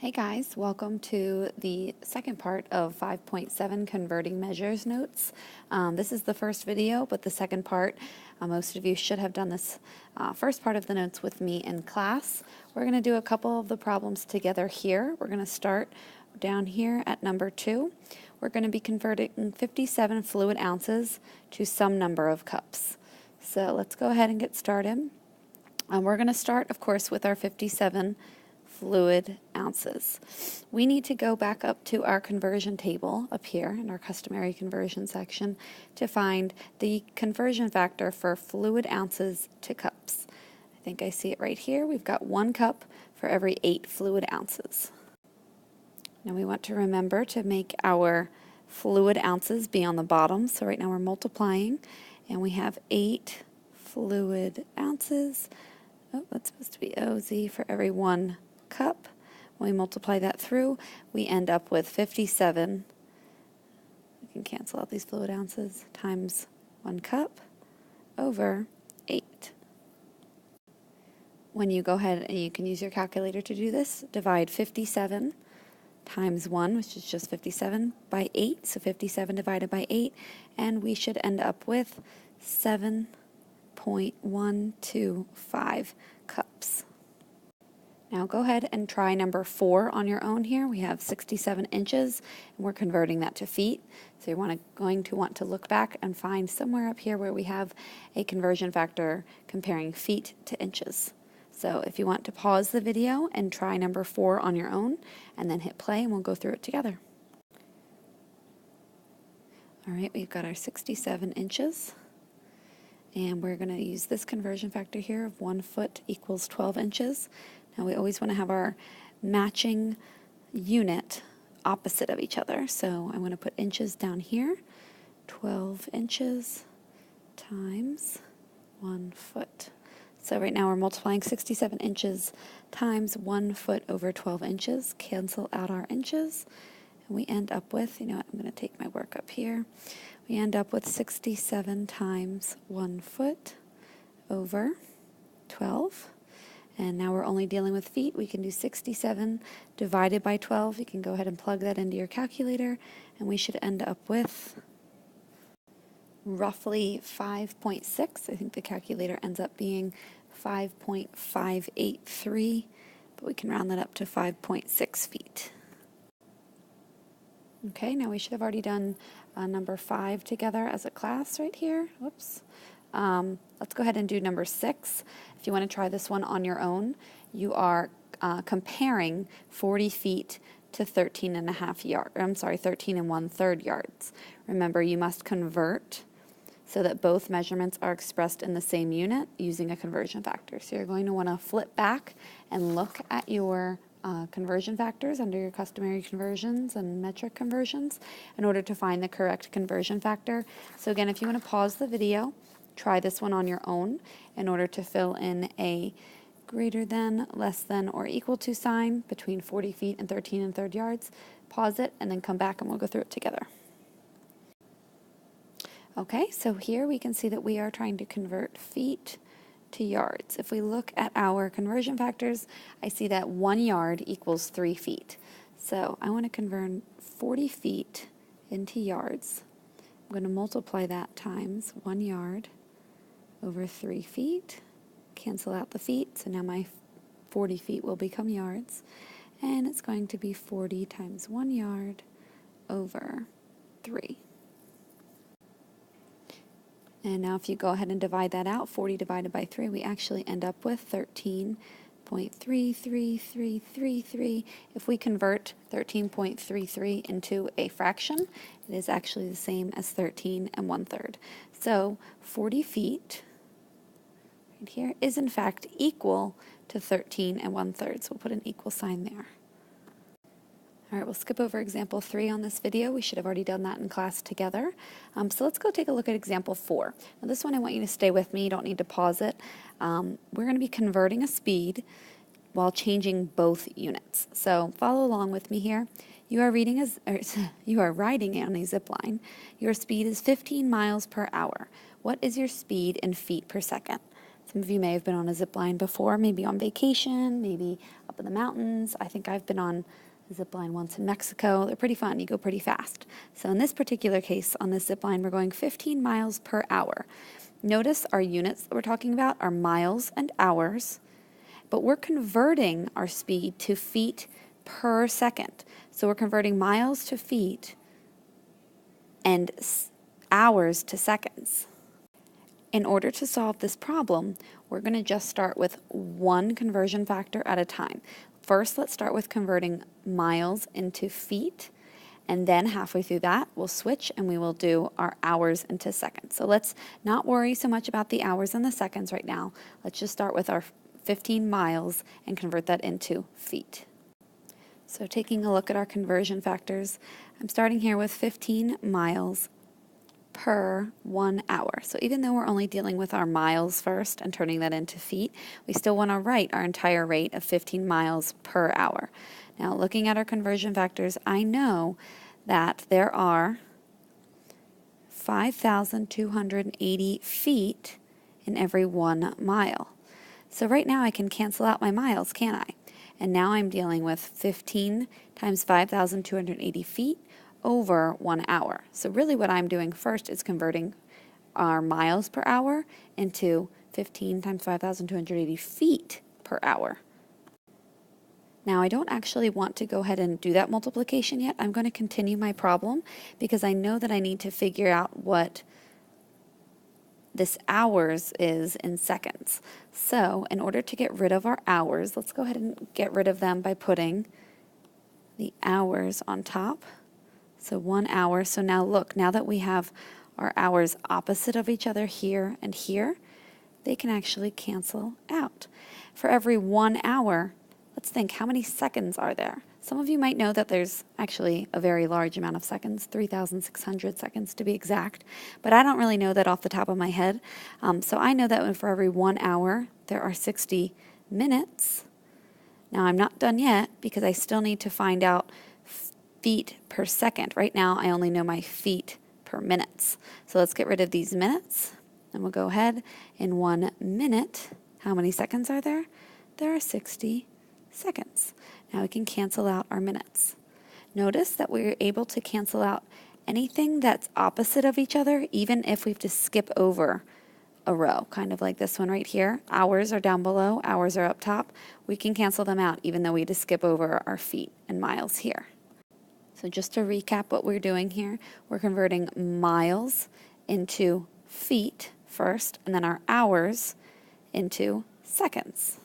Hey guys, welcome to the second part of 5.7 Converting Measures Notes. This is the first video, but the second part, most of you should have done this first part of the notes with me in class. We're going to do a couple of the problems together here. We're going to start down here at number 2. We're going to be converting 57 fluid ounces to some number of cups. So let's go ahead and get started. We're going to start, of course, with our 57 fluid ounces. We need to go back up to our conversion table up here in our customary conversion section to find the conversion factor for fluid ounces to cups. I think I see it right here. We've got 1 cup for every 8 fluid ounces. Now we want to remember to make our fluid ounces be on the bottom. So right now we're multiplying and we have 8 fluid ounces. Oh, that's supposed to be OZ for every 1 cup. When we multiply that through, we end up with 57. We can cancel out these fluid ounces times 1 cup over 8. When you go ahead and you can use your calculator to do this, divide 57 times 1, which is just 57, by 8, so 57 divided by 8, and we should end up with 7.125 cups. Now go ahead and try number 4 on your own here. We have 67 inches, and we're converting that to feet. So you're going to want to look back and find somewhere up here where we have a conversion factor comparing feet to inches. So if you want to pause the video and try number 4 on your own, and then hit play, and we'll go through it together. All right, we've got our 67 inches. And we're going to use this conversion factor here of 1 foot equals 12 inches. Now we always want to have our matching unit opposite of each other. So I'm going to put inches down here. 12 inches times 1 foot. So right now we're multiplying 67 inches times 1 foot over 12 inches. Cancel out our inches. And we end up with, you know what, I'm going to take my work up here. We end up with 67 times 1 foot over 12. And now we're only dealing with feet. We can do 67 divided by 12. You can go ahead and plug that into your calculator, and we should end up with roughly 5.6. I think the calculator ends up being 5.583, but we can round that up to 5.6 feet. Okay, now we should have already done number 5 together as a class right here. Whoops. Let's go ahead and do number 6. If you want to try this one on your own, you are comparing 40 feet to 13 and 1/3 yards. Remember, you must convert so that both measurements are expressed in the same unit using a conversion factor. So you're going to want to flip back and look at your conversion factors under your customary conversions and metric conversions in order to find the correct conversion factor. So again, if you want to pause the video, try this one on your own in order to fill in a greater than, less than, or equal to sign between 40 feet and 13 1/3 yards. Pause it and then come back and we'll go through it together. Okay, so here we can see that we are trying to convert feet to yards. If we look at our conversion factors, I see that 1 yard equals 3 feet. So I want to convert 40 feet into yards. I'm going to multiply that times 1 yard over 3 feet. Cancel out the feet, so now my 40 feet will become yards. And it's going to be 40 times 1 yard over 3. And now if you go ahead and divide that out, 40 divided by 3, we actually end up with 13.33333. If we convert 13.33 into a fraction, it is actually the same as 13 1/3. So 40 feet right here is in fact equal to 13 1/3. So we'll put an equal sign there. All right, we'll skip over example 3 on this video. We should have already done that in class together. So let's go take a look at example 4. Now this one I want you to stay with me. You don't need to pause it. We're going to be converting a speed while changing both units. So follow along with me here. You are riding on a zip line. Your speed is 15 miles per hour. What is your speed in feet per second? Some of you may have been on a zip line before, maybe on vacation, maybe up in the mountains. I think I've been on a zip line once in Mexico. They're pretty fun. You go pretty fast. So in this particular case, on this zip line, we're going 15 miles per hour. Notice our units that we're talking about are miles and hours, but we're converting our speed to feet per second. So we're converting miles to feet and hours to seconds. In order to solve this problem, we're going to just start with one conversion factor at a time. First, let's start with converting miles into feet, and then halfway through that, we'll switch and we will do our hours into seconds. So let's not worry so much about the hours and the seconds right now. Let's just start with our 15 miles and convert that into feet. So taking a look at our conversion factors, I'm starting here with 15 miles per 1 hour. So even though we're only dealing with our miles first and turning that into feet, we still want to write our entire rate of 15 miles per hour. Now, looking at our conversion factors, I know that there are 5,280 feet in every 1 mile. So right now I can cancel out my miles, can't I? And now I'm dealing with 15 times 5,280 feet over 1 hour. So really what I'm doing first is converting our miles per hour into 15 times 5,280 feet per hour. Now I don't actually want to go ahead and do that multiplication yet. I'm going to continue my problem because I know that I need to figure out what this hours is in seconds. So in order to get rid of our hours, let's go ahead and get rid of them by putting the hours on top. So 1 hour. So now look, now that we have our hours opposite of each other here and here, they can actually cancel out. For every 1 hour, let's think, how many seconds are there? Some of you might know that there's actually a very large amount of seconds, 3,600 seconds to be exact, but I don't really know that off the top of my head. So I know that for every 1 hour, there are 60 minutes. Now I'm not done yet because I still need to find out feet per second. Right now, I only know my feet per minutes. So let's get rid of these minutes, and we'll go ahead. In 1 minute, how many seconds are there? There are 60 seconds. Now we can cancel out our minutes. Notice that we're able to cancel out anything that's opposite of each other, even if we have to skip over a row, kind of like this one right here. Hours are down below, hours are up top. We can cancel them out, even though we had to skip over our feet and miles here. So just to recap what we're doing here, we're converting miles into feet first, and then our hours into seconds.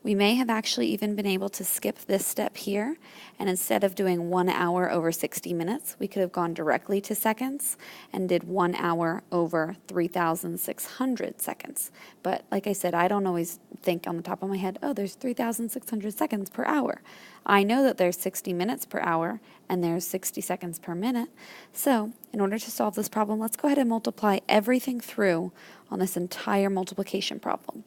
We may have actually even been able to skip this step here, and instead of doing 1 hour over 60 minutes, we could have gone directly to seconds and did 1 hour over 3,600 seconds. But like I said, I don't always think on the top of my head, oh, there's 3,600 seconds per hour. I know that there's 60 minutes per hour and there's 60 seconds per minute. So in order to solve this problem, let's go ahead and multiply everything through on this entire multiplication problem.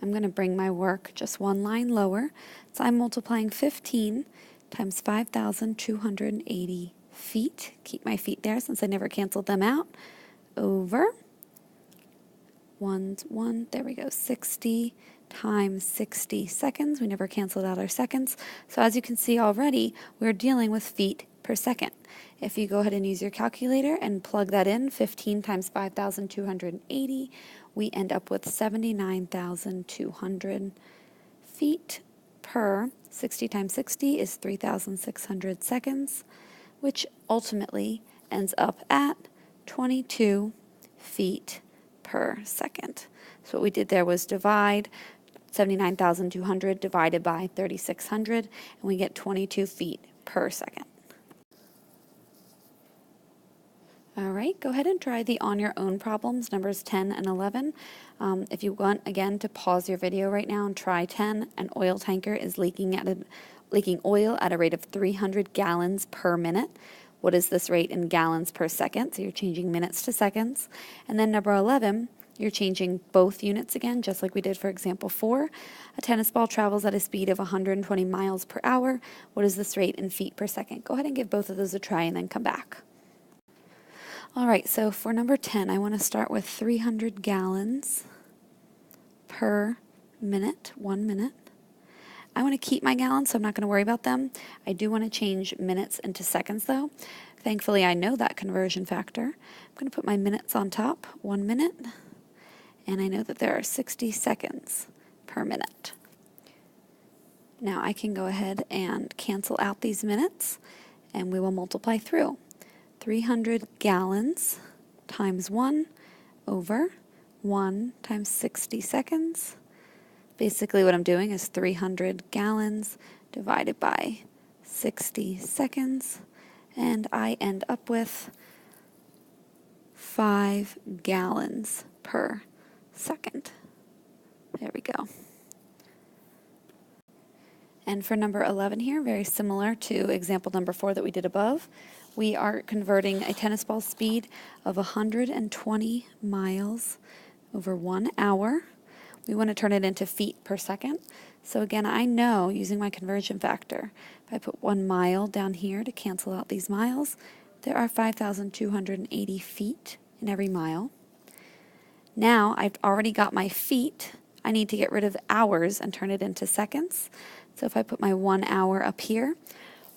I'm going to bring my work just one line lower. So I'm multiplying 15 times 5,280 feet. Keep my feet there since I never canceled them out. Over 1, there we go, 60 times 60 seconds. We never canceled out our seconds. So as you can see already, we're dealing with feet per second. If you go ahead and use your calculator and plug that in, 15 times 5,280, we end up with 79,200 feet per 60 times 60 is 3,600 seconds, which ultimately ends up at 22 feet per second. So what we did there was divide 79,200 divided by 3,600, and we get 22 feet per second. All right, go ahead and try the on your own problems, numbers 10 and 11. If you want, again, to pause your video right now and try 10, an oil tanker is leaking oil at a rate of 300 gallons per minute. What is this rate in gallons per second? So you're changing minutes to seconds. And then number 11, you're changing both units again, just like we did for example 4. A tennis ball travels at a speed of 120 miles per hour. What is this rate in feet per second? Go ahead and give both of those a try and then come back. All right, so for number 10, I want to start with 300 gallons per minute, 1 minute. I want to keep my gallons, so I'm not going to worry about them. I do want to change minutes into seconds, though. Thankfully, I know that conversion factor. I'm going to put my minutes on top, 1 minute, and I know that there are 60 seconds per minute. Now I can go ahead and cancel out these minutes, and we will multiply through. 300 gallons times 1 over 1 times 60 seconds. Basically what I'm doing is 300 gallons divided by 60 seconds, and I end up with 5 gallons per second. There we go. And for number 11 here, very similar to example number 4 that we did above, we are converting a tennis ball speed of 120 miles over 1 hour. We want to turn it into feet per second. So again, I know using my conversion factor, if I put 1 mile down here to cancel out these miles, there are 5,280 feet in every mile. Now I've already got my feet. I need to get rid of hours and turn it into seconds. So if I put my 1 hour up here,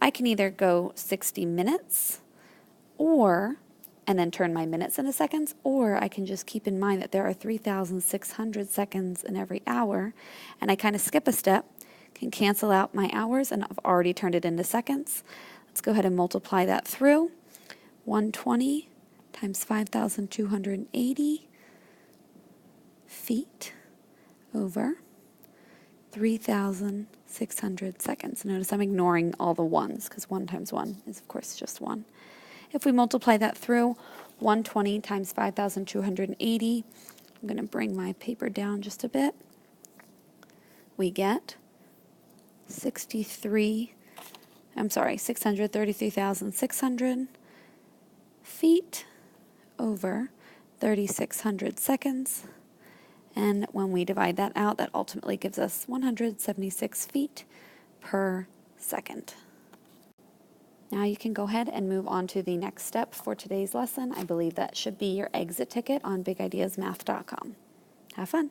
I can either go 60 minutes and then turn my minutes into seconds, or I can just keep in mind that there are 3,600 seconds in every hour, and I kind of skip a step, can cancel out my hours, and I've already turned it into seconds. Let's go ahead and multiply that through. 120 times 5,280 feet over 3,600 seconds. Notice I'm ignoring all the ones because 1 times 1 is, of course, just 1. If we multiply that through, 120 times 5,280, I'm going to bring my paper down just a bit. We get 633,600 feet over 3,600 seconds. And when we divide that out, that ultimately gives us 176 feet per second. Now you can go ahead and move on to the next step for today's lesson. I believe that should be your exit ticket on bigideasmath.com. Have fun.